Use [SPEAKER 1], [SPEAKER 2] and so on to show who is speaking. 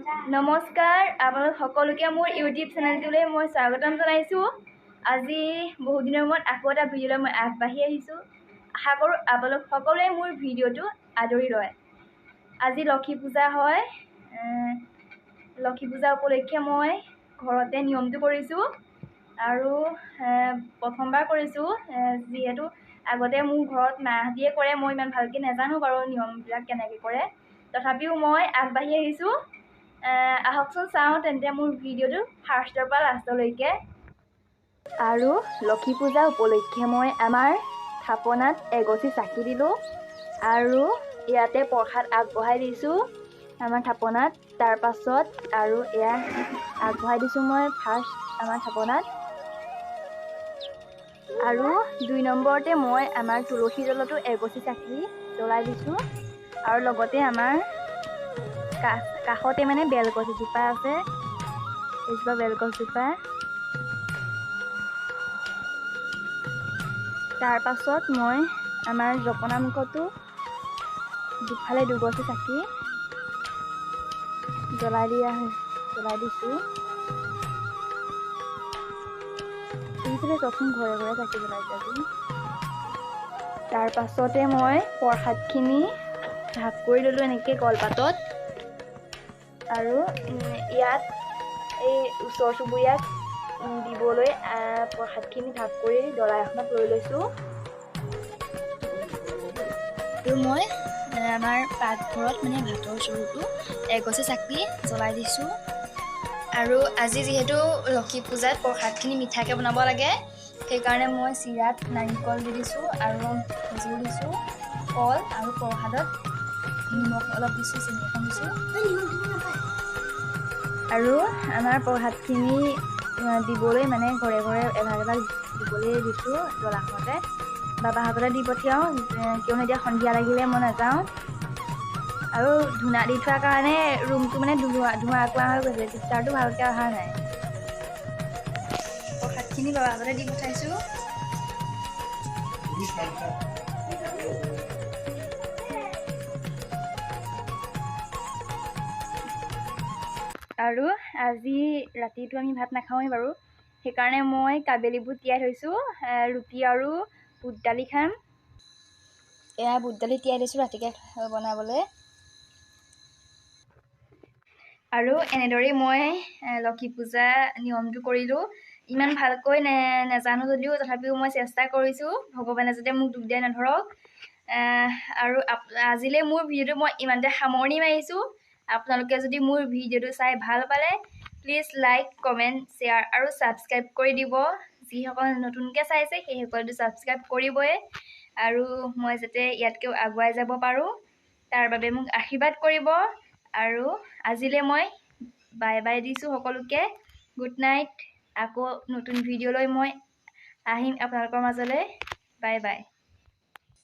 [SPEAKER 1] নমস্কাৰ, আপোনালোক সকলোকে মোৰ ইউটিউব চেনেলটোলৈ মই স্বাগতম জনাইছোঁ। আজি বহু দিনৰ মূৰত আকৌ এটা ভিডিঅ'লৈ মই আগবাঢ়ি আহিছোঁ। আশা কৰোঁ আপোনালোক সকলোৱে মোৰ ভিডিঅ'টো আদৰি লয়। আজি লক্ষী পূজা হয়। লক্ষী পূজা উপলক্ষে মই ঘৰতে নিয়মটো কৰিছোঁ আৰু প্ৰথমবাৰ কৰিছোঁ, যিহেতু আগতে মোৰ ঘৰত মাহঁতিয়ে কৰে, মই ইমান ভালকৈ নাজানো বাৰু নিয়মবিলাক কেনেকৈ কৰে। তথাপিও মই আগবাঢ়ি আহিছোঁ। আহকচোন চাওঁ তেন্তে মোৰ ভিডিঅ'টো ফাৰ্ষ্টৰ পৰা লাষ্টলৈকে। আৰু লক্ষী পূজা উপলক্ষে মই আমাৰ থাপনাত এগছি চাকি দিলোঁ আৰু ইয়াতে প্ৰসাদ আগবঢ়াই দিছোঁ আমাৰ থাপনাত। তাৰ পাছত আৰু এয়া আগবঢ়াই দিছোঁ মই ফাৰ্ষ্ট আমাৰ থাপনাত। আৰু 2 নম্বৰতে মই আমাৰ তুলসী তলতো এগছি চাকি জ্বলাই দিছোঁ আৰু লগতে আমাৰ কাষতে মানে বেলগছ এজোপা আছে, এজোপা বেলগছজোপা। তাৰ পাছত মই আমাৰ জপনা মুখতো দুফালে দুগছি চাকি জ্বলাই দিছোঁ। এইফালে চকচোন ঘৰে ঘৰে চাকি জ্বলাইছে আজি। তাৰ পাছতে মই প্ৰসাদখিনি ভাগ কৰি ল'লোঁ এনেকৈ কলপাতত। আৰু ইয়াত এই ওচৰ চুবুৰীয়াক দিবলৈ প্ৰসাদখিনি ভাগ কৰি ডলা এখনত লৈ লৈছোঁ। আৰু মই আমাৰ পাকঘৰত মানে ভাতৰ চৰুটো এগছি চাকি জ্বলাই দিছোঁ। আৰু আজি যিহেতু লক্ষী পূজাত প্ৰসাদখিনি মিঠাকৈ বনাব লাগে, সেইকাৰণে মই চিৰাত নাৰিকল দি দিছোঁ আৰু খেজুৰ দিছোঁ, কল আৰু প্ৰসাদত নিমখ অলপ দিছোঁ, চেনি অকণ দিছোঁ। আৰু আমাৰ প্ৰসাদখিনি দিবলৈ মানে ঘৰে ঘৰে এভাগ এভাগ দিবলৈ দিছোঁ ডলাখনতে। বাবাহঁতলৈ দি পঠিয়াওঁ, কিয়নো এতিয়া সন্ধিয়া লাগিলে মই নাযাওঁ। আৰু ধূনা দি থোৱাৰ কাৰণে ৰুমটো মানে ধোঁৱা কোৱা হৈ গৈছে, পিক্সাৰটো ভালকৈ অহা নাই। প্ৰসাদখিনি বাবাহঁতলৈ দি পঠাইছোঁ। আৰু আজি ৰাতিটো আমি ভাত নাখাওঁৱেই বাৰু, সেইকাৰণে মই কাবেলি বুট তিয়াই থৈছোঁ। ৰুটি আৰু বুট দালি খাম। এয়া বুট দালি তিয়াই থৈছোঁ ৰাতিকৈ বনাবলৈ। আৰু এনেদৰেই মই লক্ষী পূজা নিয়মটো কৰিলোঁ। ইমান ভালকৈ নাজানো যদিও তথাপিও মই চেষ্টা কৰিছোঁ, ভগৱানে যাতে মোক দুখ দিয়ে নধৰক। আৰু আজিলৈ মোৰ ভিডিঅ'টো মই ইমানতে সামৰণি মাৰিছোঁ। আপোনালোকে যদি মোৰ ভিডিঅ'টো চাই ভাল পালে প্লিজ লাইক, কমেণ্ট, শ্বেয়াৰ আৰু ছাবস্ক্ৰাইব কৰি দিব। যিসকল নতুনকৈ চাইছে সেইসকলেতো ছাবস্ক্ৰাইব কৰিবই। আৰু মই যাতে ইয়াতকৈও আগুৱাই যাব পাৰোঁ তাৰ বাবে মোক আশীৰ্বাদ কৰিব। আৰু আজিলৈ মই বাই বাই দিছোঁ সকলোকে। Good night. আকৌ নতুন ভিডিঅ'লৈ মই আহিম আপোনালোকৰ মাজলৈ। Bye bye.